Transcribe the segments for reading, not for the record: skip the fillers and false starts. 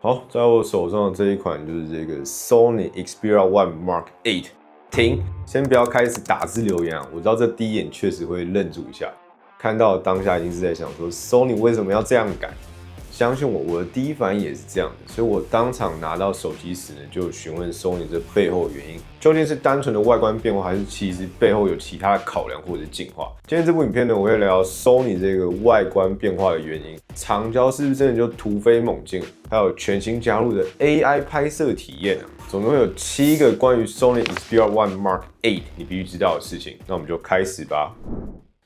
好，在我手上的这一款就是这个 Sony Xperia One Mark 8。停，先不要开始打字留言啊！我知道这第一眼确实会愣住一下，看到当下一定是在想说 Sony 为什么要这样改？相信我，我的第一反应也是这样的，所以我当场拿到手机时呢，就询问 Sony 这背后的原因，究竟是单纯的外观变化，还是其实背后有其他的考量或者是进化？今天这部影片呢，我会聊 Sony 这个外观变化的原因，长焦是不是真的就突飞猛进，还有全新加入的 AI 拍摄体验啊，总共有7个关于 Sony Xperia One Mark 8你必须知道的事情，那我们就开始吧。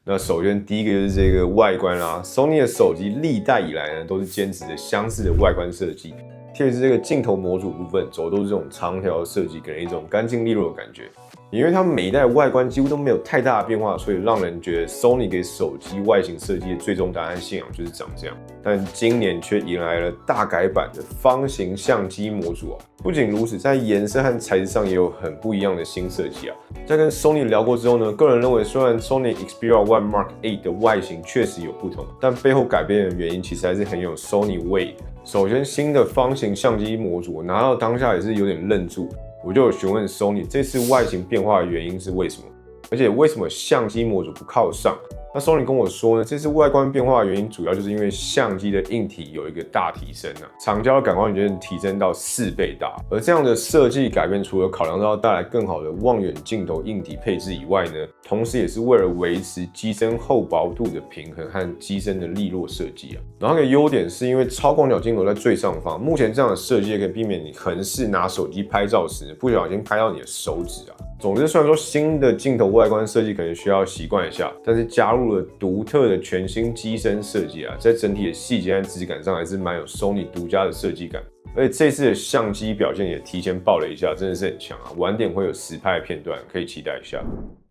那首先第一个就是这个外观啦，Sony 的手机历代以来呢都是坚持着相似的外观设计，特别是这个镜头模组部分走的都是这种长条的设计，给人一种干净利落的感觉。因为它们每一代的外观几乎都没有太大的变化，所以让人觉得 Sony 给手机外形设计的最终答案信仰就是长这样。但今年却迎来了大改版的方形相机模组啊！不仅如此，在颜色和材质上也有很不一样的新设计啊。在跟 Sony 聊过之后呢，个人认为虽然 Sony Xperia One Mark 8的外形确实有不同，但背后改变的原因其实还是很有 Sony 味的。首先，新的方形相机模组我拿到当下也是有点愣住。我就有询问 Sony 这次外形变化的原因是为什么，而且为什么相机模组不靠上？那 Sony 跟我说呢，这次外观变化的原因主要就是因为相机的硬体有一个大提升啊，长焦的感光元件提升到4倍大。而这样的设计改变，除了考量到带来更好的望远镜头硬体配置以外呢，同时也是为了维持机身厚薄度的平衡和机身的利落设计啊。然后一个优点是因为超广角镜头在最上方，目前这样的设计也可以避免你横式拿手机拍照时不小心拍到你的手指啊。总之，虽然说新的镜头外观设计可能需要习惯一下，但是加入了独特的全新机身设计啊，在整体的细节和质感上还是蛮有 Sony 独家的设计感。而且这次的相机表现也提前爆了一下，真的是很强啊！晚点会有实拍的片段，可以期待一下。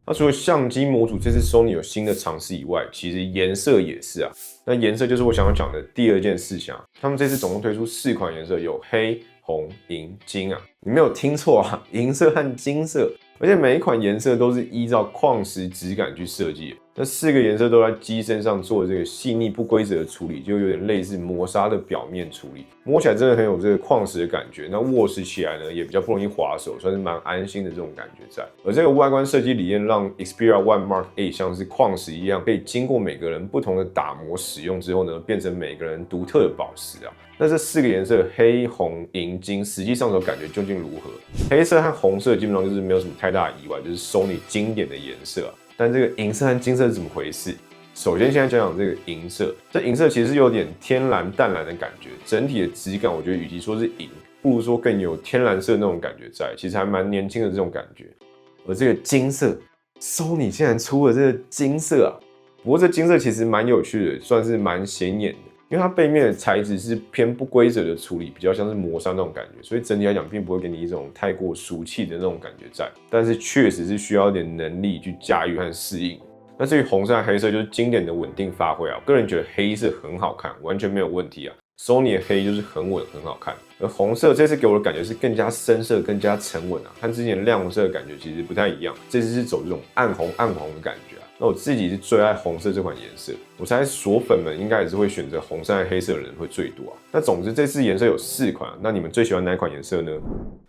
那除了相机模组这次 Sony 有新的尝试以外，其实颜色也是啊。那颜色就是我想要讲的第二件事情啊。他们这次总共推出4款颜色，有黑、红、银、金啊。你没有听错啊，银色和金色。而且每一款颜色都是依照矿石质感去设计的，那4个颜色都在机身上做这个细腻不规则的处理，就有点类似磨砂的表面处理，摸起来真的很有这个矿石的感觉。那握持起来呢，也比较不容易滑手，算是蛮安心的这种感觉在。而这个外观设计理念让 Xperia One Mark 8像是矿石一样，可以经过每个人不同的打磨使用之后呢，变成每个人独特的宝石啊。那这4个颜色黑、红、银、金，实际上手感觉究竟如何？黑色和红色基本上就是没有什么太大的意外，就是 Sony 经典的颜色啊。但这个银色和金色是怎么回事？首先，现在讲讲这个银色，这银色其实有点天蓝淡蓝的感觉，整体的质感我觉得与其说是银，不如说更有天蓝色那种感觉在，其实还蛮年轻的这种感觉。而这个金色 ，Sony 竟然出了这个金色啊！不过这金色其实蛮有趣的，算是蛮显眼的。因为它背面的材质是偏不规则的处理，比较像是磨砂那种感觉，所以整体来讲并不会给你一种太过俗气的那种感觉在，但是确实是需要一点能力去驾驭和适应。那至于红色和黑色就是经典的稳定发挥啊，我个人觉得黑色很好看，完全没有问题啊。Sony 的黑就是很稳，很好看。而红色这次给我的感觉是更加深色、更加沉稳啊，和之前亮红色的感觉其实不太一样，这次是走这种暗红暗黄的感觉啊。那我自己是最爱红色这款颜色，我猜锁粉们应该也是会选择红色和黑色的人会最多啊。那总之这次颜色有4款，那你们最喜欢哪款颜色呢？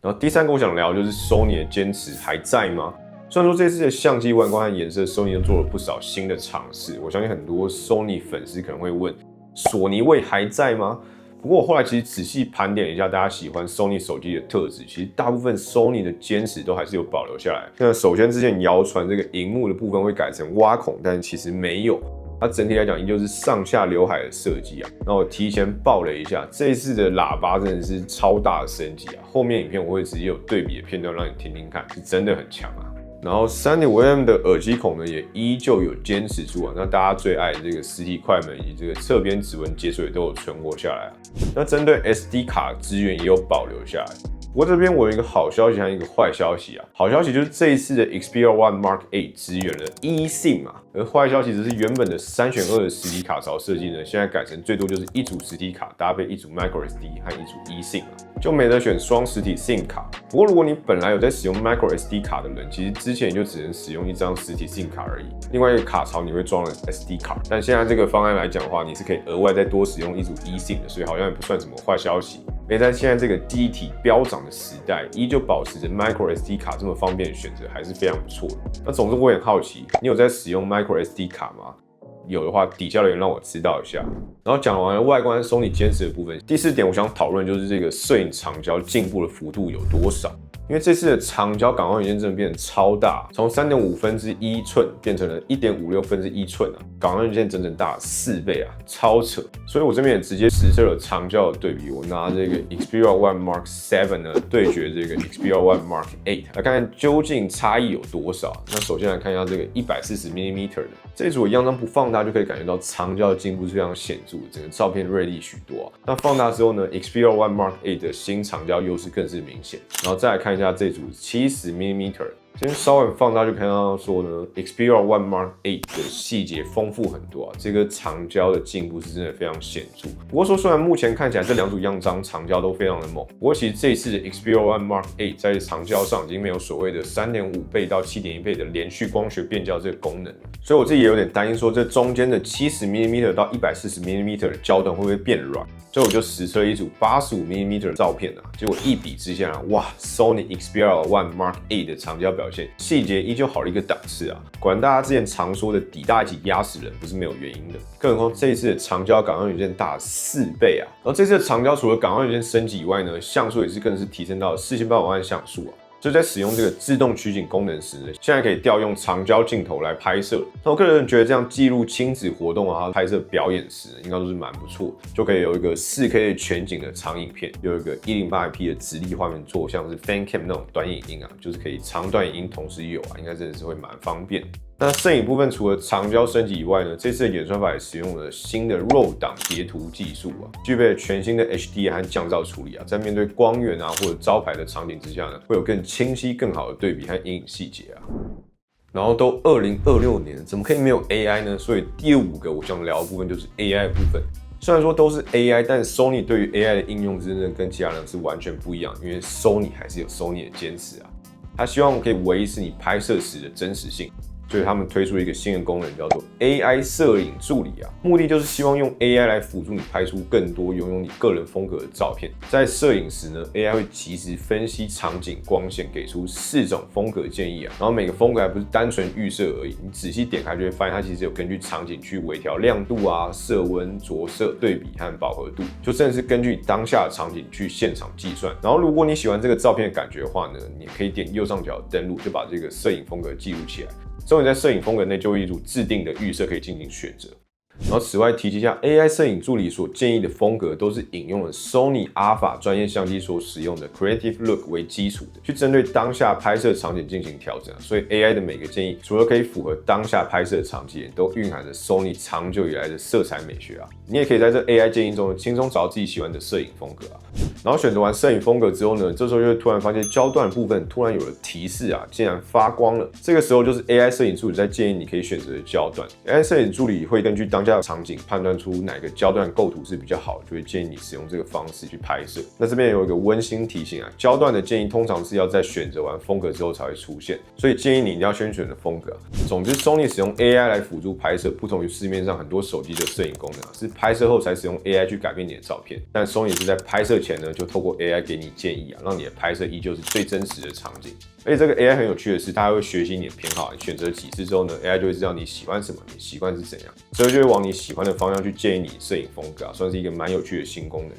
然后第3个我想聊就是 Sony 的坚持还在吗？虽然说这次的相机外观和颜色 Sony 都做了不少新的尝试，我相信很多 Sony 粉丝可能会问，索尼味还在吗？不过我后来其实仔细盘点一下大家喜欢 Sony 手机的特质，其实大部分 Sony 的坚持都还是有保留下来。那首先之前谣传这个萤幕的部分会改成挖孔，但其实没有。它整体来讲依旧是上下刘海的设计啊。那我提前爆了一下，这一次的喇叭真的是超大的升级啊！后面影片我会直接有对比的片段让你听听看，是真的很强啊。然后 3.5mm 的耳机孔呢，也依旧有坚持住啊。那大家最爱的这个实体快门以及这个侧边指纹解锁也都有存活下来啊。那针对 SD 卡资源也有保留下来。不过这边我有一个好消息和一个坏消息啊。好消息就是这一次的 Xperia One Mark 8支援了 eSIM 啊，而坏消息则是原本的3选2的实体卡槽设计呢，现在改成最多就是一组实体卡搭配一组 microSD 和一组 eSIM 啊，就没得选双实体 SIM 卡。不过如果你本来有在使用 microSD 卡的人，其实之前就只能使用一张实体 SIM 卡而已，另外一个卡槽你会装了 SD 卡。但现在这个方案来讲的话，你是可以额外再多使用一组 eSIM 的，所以好像也不算什么坏消息。在现在这个记忆体飙涨的时代，依旧保持着 micro SD 卡这么方便的选择，还是非常不错的。那总之我很好奇，你有在使用 micro SD 卡吗？有的话，底下留言让我知道一下。然后讲完了外观Sony坚持的部分，第4点我想讨论就是这个摄影长焦进步的幅度有多少。因为这次的长焦感光元件真的变得超大，从3.5分之1寸变成了1.56分之1寸啊，感光元件整整大了4倍啊，超扯！所以我这边也直接实测了长焦的对比，我拿这个 Xperia One Mark 7呢对决这个 Xperia One Mark 8，来看看究竟差异有多少。那首先来看一下这个140mm 的这一组，样张不放大就可以感觉到长焦的进步是非常显著的，整个照片锐利许多啊。那放大之后呢 ，Xperia One Mark 8的新长焦优势更是明显。然后再来看一下这组70mm，这边稍微放大就看到说呢 ，Xperia One Mark 8的细节丰富很多啊，这个长焦的进步是真的非常显著。不过说虽然目前看起来这2组样张长焦都非常的猛，不过其实这一次的 Xperia One Mark 8在长焦上已经没有所谓的3.5倍到7.1倍的连续光学变焦这个功能了，所以我自己也有点担心说这中间的70mm到140mm的焦段会不会变软。所以我就实测了一组85mm的照片啊，结果一比之下，哇 ，Sony Xperia One Mark 8的长焦表现细节依旧好了一个档次啊！果然大家之前常说的底大一起压死人不是没有原因的，更何况这一次的长焦感光元件大了4倍啊！然后这次的长焦除了感光元件升级以外呢，像素也是更是提升到了4800万像素啊！就在使用这个自动取景功能时呢，现在可以调用长焦镜头来拍摄。那我个人觉得这样记录亲子活动啊，拍摄表演时应该都是蛮不错，就可以有一个4K 的全景的长影片，有一个108IP 的直立画面做像是 Fan Cam 那种短影音啊，就是可以长短影音同时有啊，应该真的是会蛮方便。那摄影部分除了长焦升级以外呢，这次的演算法也使用了新的 RAW 档截图技术啊，具备了全新的 HDR 和降噪处理啊，在面对光源啊或者招牌的场景之下呢，会有更清晰、更好的对比和阴影细节啊。然后都2026年了，怎么可以没有 AI 呢？所以第5个我想聊的部分就是 AI 的部分。虽然说都是 AI， 但 Sony 对于 AI 的应用真的跟其他人是完全不一样，因为 Sony 还是有 Sony 的坚持啊，他希望可以维持你拍摄时的真实性。所以他们推出一个新的功能，叫做 AI 摄影助理啊，目的就是希望用 AI 来辅助你拍出更多拥有你个人风格的照片。在摄影时呢 ，AI 会及时分析场景、光线，给出4种风格建议啊。然后每个风格还不是单纯预设而已，你仔细点开就会发现，它其实有根据场景去微调亮度啊、色温、着色、对比和饱和度，就真的是根据当下的场景去现场计算。然后如果你喜欢这个照片的感觉的话呢，你可以点右上角的登录，就把这个摄影风格记录起来。之后你在摄影风格内就会有一组自定的预设可以进行选择。然后此外提及一下 ，AI 摄影助理所建议的风格都是引用了 Sony Alpha 专业相机所使用的 Creative Look 为基础的，去针对当下拍摄场景进行调整。所以 AI 的每个建议，除了可以符合当下拍摄场景，都蕴含着 Sony 长久以来的色彩美学啊。你也可以在这 AI 建议中轻松找到自己喜欢的摄影风格啊。然后选择完摄影风格之后呢，这时候就会突然发现焦段的部分突然有了提示啊，竟然发光了。这个时候就是 AI 摄影助理在建议你可以选择的焦段。AI 摄影助理会根据当下的场景判断出哪个焦段构图是比较好的，就会建议你使用这个方式去拍摄。那这边有一个温馨提醒啊，焦段的建议通常是要在选择完风格之后才会出现，所以建议你一定要先选择风格啊。总之 ，Sony 使用 AI 来辅助拍摄，不同于市面上很多手机的摄影功能啊，是拍摄后才使用 AI 去改变你的照片。但 Sony 是在拍摄前呢，就透过 AI 给你建议啊，让你的拍摄依旧是最真实的场景。而且这个 AI 很有趣的是，它还会学习你的偏好，你选择几次之后呢 ，AI 就会知道你喜欢什么，你习惯是怎样，所以就会往你喜欢的方向去建议你摄影风格啊，算是一个蛮有趣的新功能。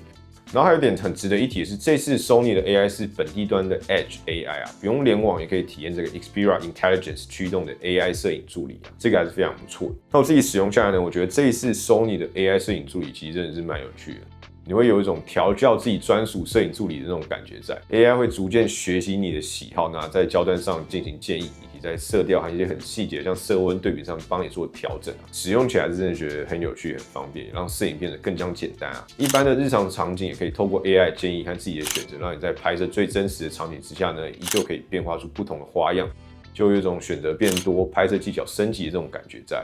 然后还有一点很值得一提的是，这次 Sony 的 AI 是本地端的 Edge AI 啊，不用联网也可以体验这个 Xperia Intelligence 驱动的 AI 摄影助理啊，这个还是非常不错的。那我自己使用下来呢，我觉得这一次 Sony 的 AI 摄影助理其实真的是蛮有趣的。你会有一种调教自己专属摄影助理的那种感觉在 ，AI 会逐渐学习你的喜好，那在焦段上进行建议，以及在色调和一些很细节像色温对比上帮你做调整啊。使用起来是真的觉得很有趣、很方便，让摄影变得更加简单啊。一般的日常场景也可以透过 AI 建议和自己的选择，让你在拍摄最真实的场景之下呢，依旧可以变化出不同的花样，就有一种选择变多、拍摄技巧升级的这种感觉在。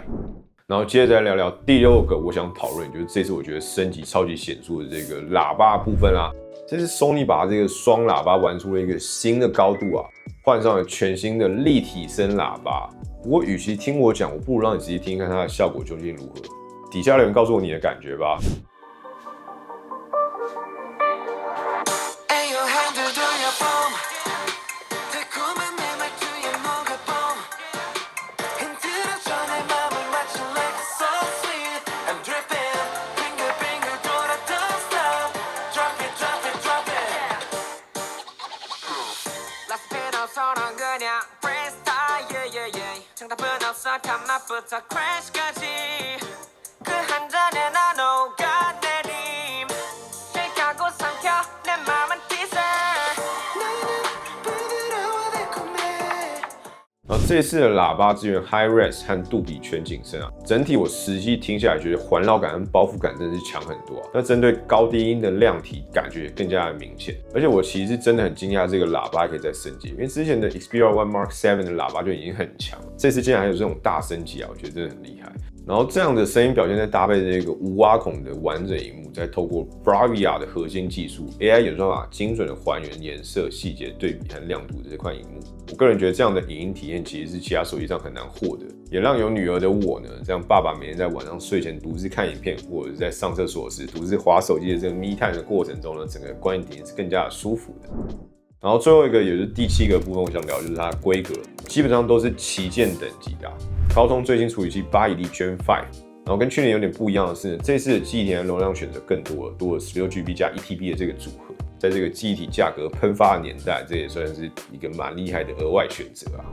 然后接着再聊聊第6个我想讨论，就是这次我觉得升级超级显著的这个喇叭部分啦。这次 Sony 把这个双喇叭玩出了一个新的高度啊，换上了全新的立体声喇叭。不过与其听我讲，我不如让你直接听听看它的效果究竟如何。底下留言告诉我你的感觉吧。然后这次的喇叭支援 High Res 和杜比全景声啊，整体我实际听下来觉得环绕感和包覆感真的是强很多啊。那针对高低音的量体感觉也更加的明显，而且我其实真的很惊讶这个喇叭可以再升级，因为之前的 Xperia One Mark 7的喇叭就已经很强了，这次竟然还有这种大升级啊，我觉得真的很厉害。然后这样的声音表现再搭配这个无挖孔的完整萤幕，再透过 Bravia 的核心技术 AI 演算法精准的还原颜色、细节、对比和亮度的这块萤幕。我个人觉得这样的影音体验其实是其他手机上很难获得，也让有女儿的我呢，这样爸爸每天在晚上睡前独自看影片，或者是在上厕所时独自滑手机的这个 me time 的过程中呢，整个观影体验是更加的舒服的。然后最后一个也是第7个部分，我想聊就是它的规格，基本上都是旗舰等级的高通最新处理器8以力 Gen 5，然后跟去年有点不一样的是，这次的记忆体的容量选择更多了，多了 16GB 加 1TB 的这个组合。在这个记忆体价格喷发的年代，这也算是一个蛮厉害的额外选择啊。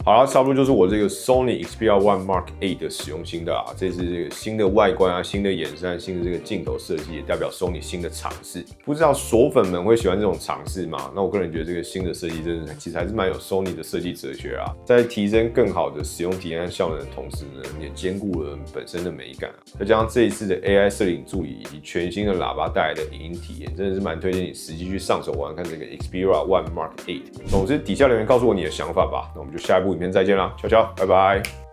好了，差不多就是我这个 Sony Xperia One Mark 8的使用心得啊。这次这个新的外观啊、新的眼山、新的这个镜头设计，也代表 Sony 新的尝试。不知道锁粉们会喜欢这种尝试吗？那我个人觉得这个新的设计真的其实还是蛮有 Sony 的设计哲学啊，在提升更好的使用体验和效能的同时呢，也兼顾了本身的美感啊。再加上这一次的 AI 摄影助理以及全新的喇叭带来的影音体验，真的是蛮推荐你实际去上手玩看这个 Xperia One Mark 8。总之，底下留言告诉我你的想法吧。那我们就下一部影片再见啦，悄悄，拜拜。